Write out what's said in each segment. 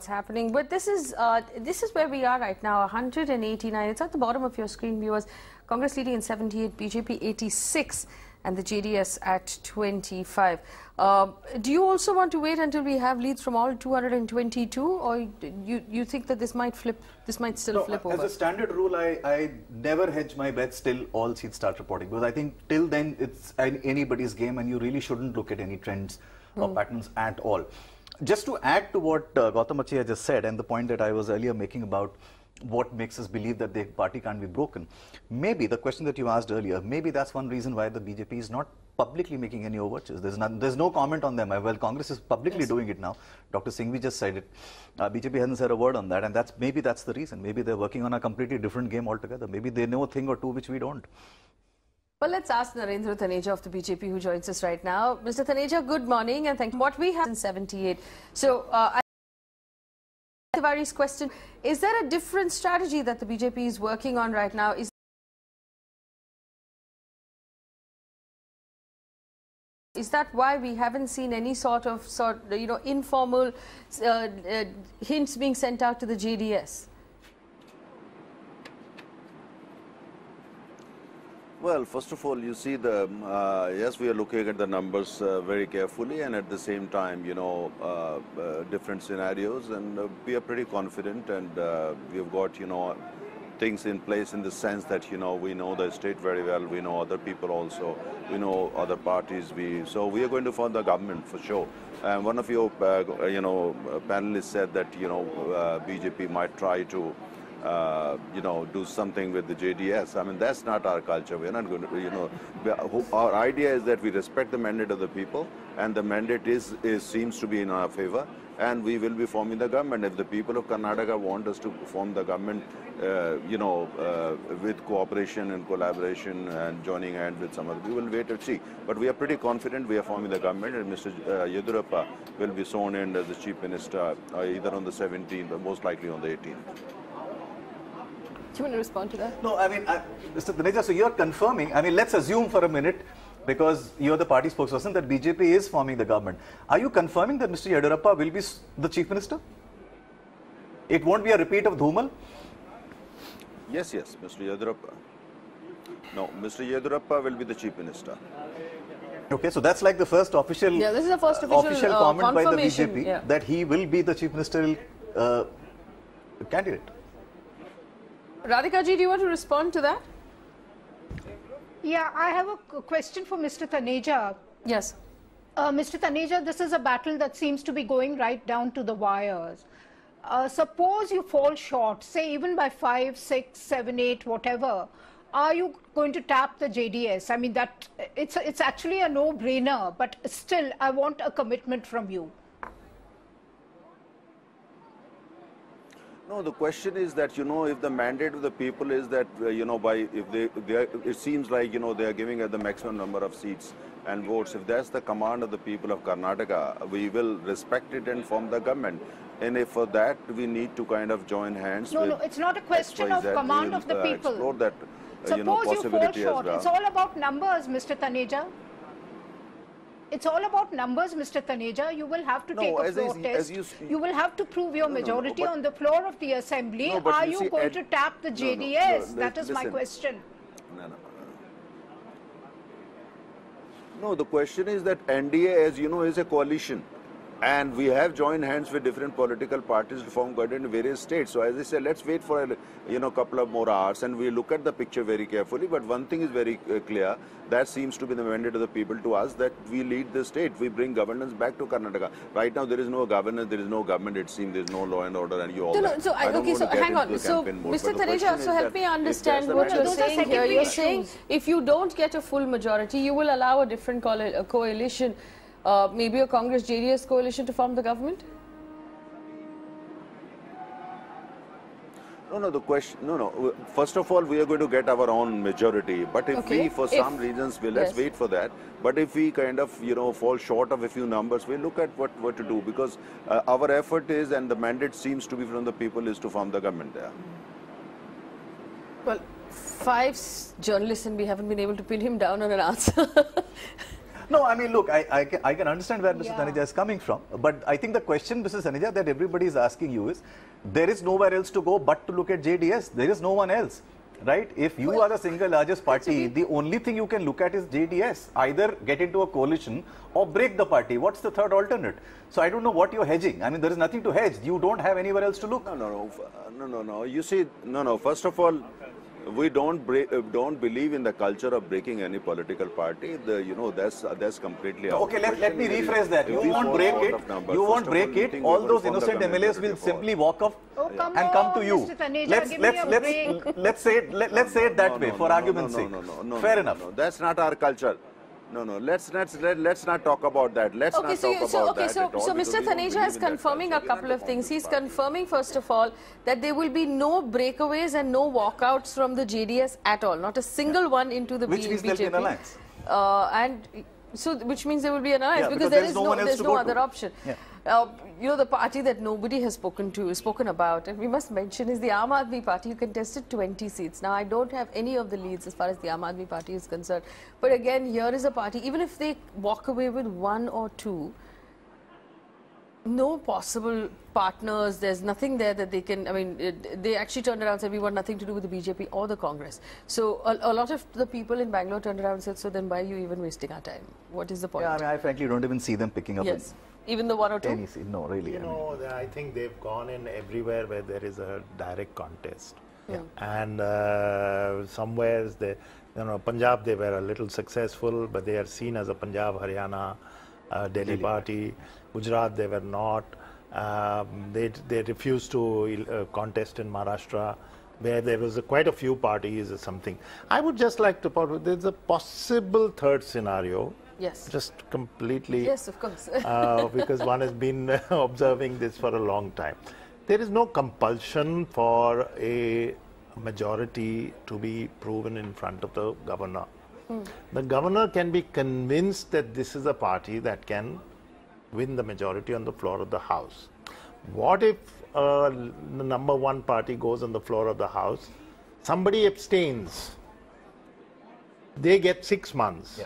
happening, but this is where we are right now. 189. It's at the bottom of your screen, viewers. Congress leading in 78, BJP 86, and the JDS at 25. Do you also want to wait until we have leads from all 222, or you think that this might flip? This might still flip over? As a standard rule, I never hedge my bets till all seats start reporting, because I think till then it's anybody's game, and you really shouldn't look at any trends or patterns at all. Just to add to what Gautam Achhiya just said, and the point that I was earlier making about what makes us believe that the party can't be broken, maybe the question that you asked earlier, maybe that's one reason why the BJP is not publicly making any overtures. There's no comment on them. Well, Congress is publicly doing it now. Dr. Singhvi just said it. BJP hasn't said a word on that, and maybe that's the reason. Maybe they're working on a completely different game altogether. Maybe they know a thing or two which we don't. Well, let's ask Narendra Taneja of the BJP, who joins us right now. Mr. Taneja, good morning, and thank you. What we have in 78. So, Tiwari's question, is there a different strategy that the BJP is working on right now? Is that why we haven't seen any sort of informal hints being sent out to the JDS? Well, first of all, you see yes, we are looking at the numbers very carefully, and at the same time, different scenarios, and we are pretty confident, and we have got, things in place in the sense that, we know the state very well, we know other people also, we know other parties, so we are going to form the government for sure. And one of your, panelists said that, BJP might try to do something with the JDS. I mean, that's not our culture. We're not going to, our idea is that we respect the mandate of the people, and the mandate seems to be in our favor, and we will be forming the government. If the people of Karnataka want us to form the government, with cooperation and collaboration and joining hands with some other, we will wait and see. But we are pretty confident we are forming the government, and Mr. Yediyurappa will be sworn in as the Chief Minister either on the 17th or most likely on the 18th. Do you want to respond to that? No, I mean, Mr. Taneja, so you're confirming, I mean, let's assume for a minute, because you're the party spokesperson, that BJP is forming the government. Are you confirming that Mr. Yediyurappa will be the Chief Minister? It won't be a repeat of Dhumal? Yes, Mr. Yediyurappa. No, Mr. Yediyurappa will be the Chief Minister. Okay, so that's like the first official, this is the first official comment by the BJP that he will be the Chief Ministerial candidate. Radhika ji, do you want to respond to that? Yeah, I have a question for Mr. Taneja. Yes. Mr. Taneja, this is a battle that seems to be going right down to the wires. Suppose you fall short, say even by 5, 6, 7, 8, whatever, are you going to tap the JDS? I mean, it's actually a no-brainer, but still, I want a commitment from you. No, the question is that, if the mandate of the people is that, it seems like, they are giving us the maximum number of seats and votes. If that's the command of the people of Karnataka, we will respect it and form the government. And if for that, we need to kind of join hands with... No, it's not a question of command of the people. Explore that, Suppose you fall short. Well. It's all about numbers, Mr. Taneja. It's all about numbers, Mr. Taneja. You will have to take a floor test. You will have to prove your majority on the floor of the assembly. Are you going to tap the JDS? That is my question. No, the question is that NDA, as you know, is a coalition. And we have joined hands with different political parties to form government in various states. So as I said, let's wait for a couple of more hours, and we look at the picture very carefully. But one thing is very clear, that seems to be the mandate of the people to us, that we lead the state. We bring governance back to Karnataka. Right now there is no governance, there is no government, it seems there is no law and order, and you all that. So hang on. So Mr. Taneja, so help me understand what you're saying here. You're saying if you don't get a full majority, you will allow a different coalition, maybe a Congress-JDS coalition, to form the government? No, the question, no. First of all, we are going to get our own majority. But if we, for some reasons, let's wait for that. But if we kind of, fall short of a few numbers, we'll look at what to do. Because our effort is, and the mandate seems to be from the people, is to form the government there. Well, 5 journalists, and we haven't been able to pin him down on an answer. No, I mean, look, I can understand where Mr. Yeah. Taneja is coming from. But I think the question, Mrs. Taneja, that everybody is asking you is, there is nowhere else to go but to look at JDS. There is no one else. Right? If you are the single largest party, the only thing you can look at is JDS. Either get into a coalition or break the party. What's the third alternate? So I don't know what you're hedging. I mean, there is nothing to hedge. You don't have anywhere else to look. No. You see, no. First of all, we don't believe in the culture of breaking any political party. That's completely out. Okay, let me rephrase that. You won't break it. You won't break it. All those innocent MLAs will simply walk off and come to you. Mr. Taneja, Let's say it that way for argument's sake. Fair enough. No, that's not our culture. No. Let's not talk about that. So Mr. Taneja is confirming a couple of things. He's confirming, first of all, that there will be no breakaways and no walkouts from the JDS at all. Not a single one into the BJP. Which means there'll be an alliance. Which means there will be an alliance, because there is no other option. Yeah. The party that nobody has spoken about, and we must mention, is the Aam Aadmi Party, who contested 20 seats. Now, I don't have any of the leads as far as the Aam Aadmi Party is concerned. But again, here is a party, even if they walk away with one or two, no possible partners, there's nothing there that they can, I mean, they actually turned around and said, we want nothing to do with the BJP or the Congress. So a lot of the people in Bangalore turned around and said, so then why are you even wasting our time? What is the point? Yeah, I mean, I frankly don't even see them picking up even the one or two? any seat. No, really. I think they've gone in everywhere where there is a direct contest. Yeah. And somewhere, Punjab, they were a little successful, but they are seen as a Punjab, Haryana, Delhi party. Gujarat, they were not. They refused to contest in Maharashtra, where there was quite a few parties or something. I would just like to point out, there's a possible third scenario. Yes. Just completely. Yes, of course. Because one has been observing this for a long time. There is no compulsion for a majority to be proven in front of the governor. The governor can be convinced that this is a party that can win the majority on the floor of the House. What if the number one party goes on the floor of the House, somebody abstains, they get 6 months,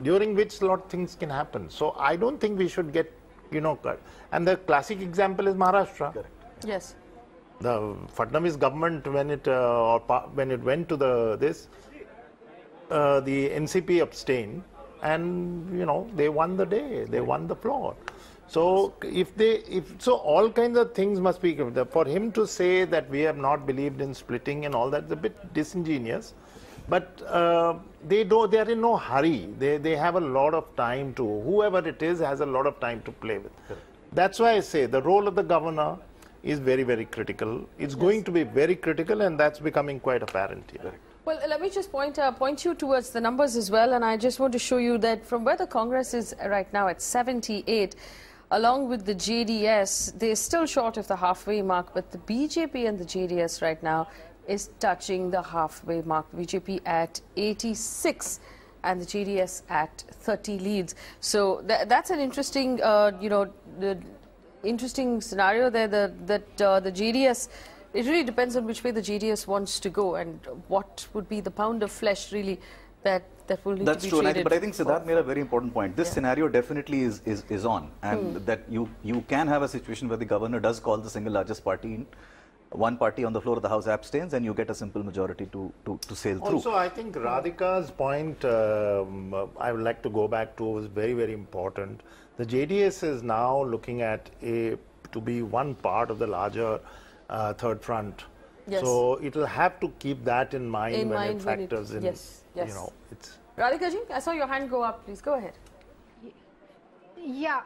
during which a lot of things can happen. So I don't think we should get, cut. And the classic example is Maharashtra. Correct. Yes. The Fadnavis government, when it went to the NCP abstained, and they won the day, they won the floor. So so all kinds of things must be given. For him to say that we have not believed in splitting and all that is a bit disingenuous. But they are in no hurry. They have a lot of time to, whoever it is has a lot of time to play with. Correct. That's why I say the role of the governor is very, very critical. It's going to be very critical, and that's becoming quite apparent here. Correct. Well, let me just point you towards the numbers as well, and I just want to show you that from where the Congress is right now at 78, along with the JDS, they're still short of the halfway mark, but the BJP and the JDS right now is touching the halfway mark. BJP at 86 and the JDS at 30 leads. So that's an interesting, the interesting scenario there. That the JDS, it really depends on which way the JDS wants to go and what would be the pound of flesh really that will need That's to be true, traded. but I think Siddharth made a very important point. This scenario definitely is on, and that you can have a situation where the governor does call the single largest party in. One party on the floor of the House abstains, and you get a simple majority to sail through. Also, I think Radhika's point, I would like to go back to, was very, very important. The JDS is now looking at to be one part of the larger third front. Yes. So it will have to keep that in mind when it factors in. Yes, yes. It's. Radhika ji, I saw your hand go up. Please go ahead. Yeah.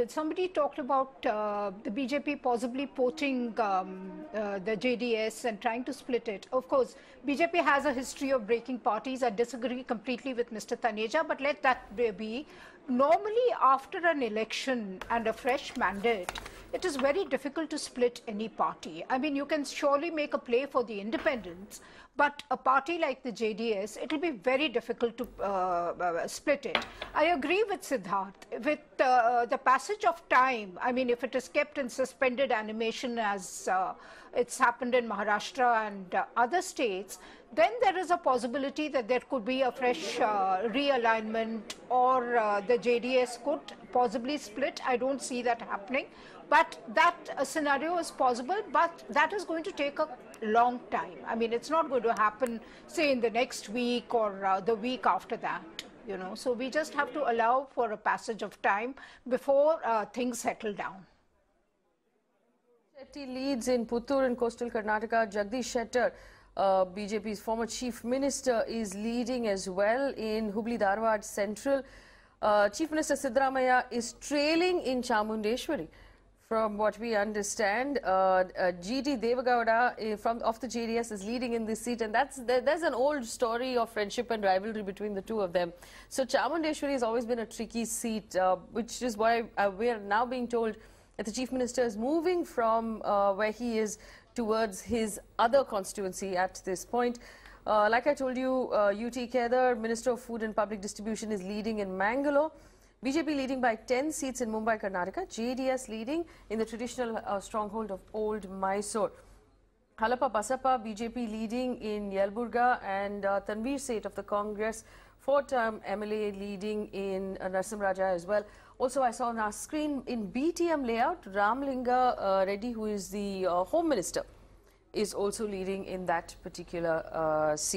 Somebody talked about the BJP possibly porting the JDS and trying to split it. Of course, BJP has a history of breaking parties. I disagree completely with Mr. Taneja, but let that be. Normally, after an election and a fresh mandate, it is very difficult to split any party. I mean, you can surely make a play for the independents, but a party like the JDS, it will be very difficult to split it. I agree with Siddharth. With the passage of time, I mean, if it is kept in suspended animation as it's happened in Maharashtra and other states, then there is a possibility that there could be a fresh realignment, or the JDS could possibly split. I don't see that happening, but that scenario is possible, but that is going to take a long time. I mean, it's not going to happen, say, in the next week or the week after that. You know, so we just have to allow for a passage of time before things settle down. Shetty leads in Puttur in coastal Karnataka. Jagdish Shettar, BJP's former chief minister, is leading as well in Hubli Dharwad Central. Chief Minister Siddaramaiah is trailing in Chamundeshwari. From what we understand, G.T. Devagowda of the JDS is leading in this seat, and there's an old story of friendship and rivalry between the two of them. So Chamundeshwari has always been a tricky seat, which is why we are now being told that the Chief Minister is moving from where he is towards his other constituency at this point. Like I told you, UT Kedar, Minister of Food and Public Distribution, is leading in Mangalore. BJP leading by 10 seats in Mumbai, Karnataka. JDS leading in the traditional stronghold of Old Mysore. Halappa Basappa, BJP leading in Yelburga, and Tanveer Seth of the Congress, four-term MLA, leading in Narsimraja as well. Also, I saw on our screen in BTM layout, Ramlinga Reddy, who is the Home Minister, is also leading in that particular seat.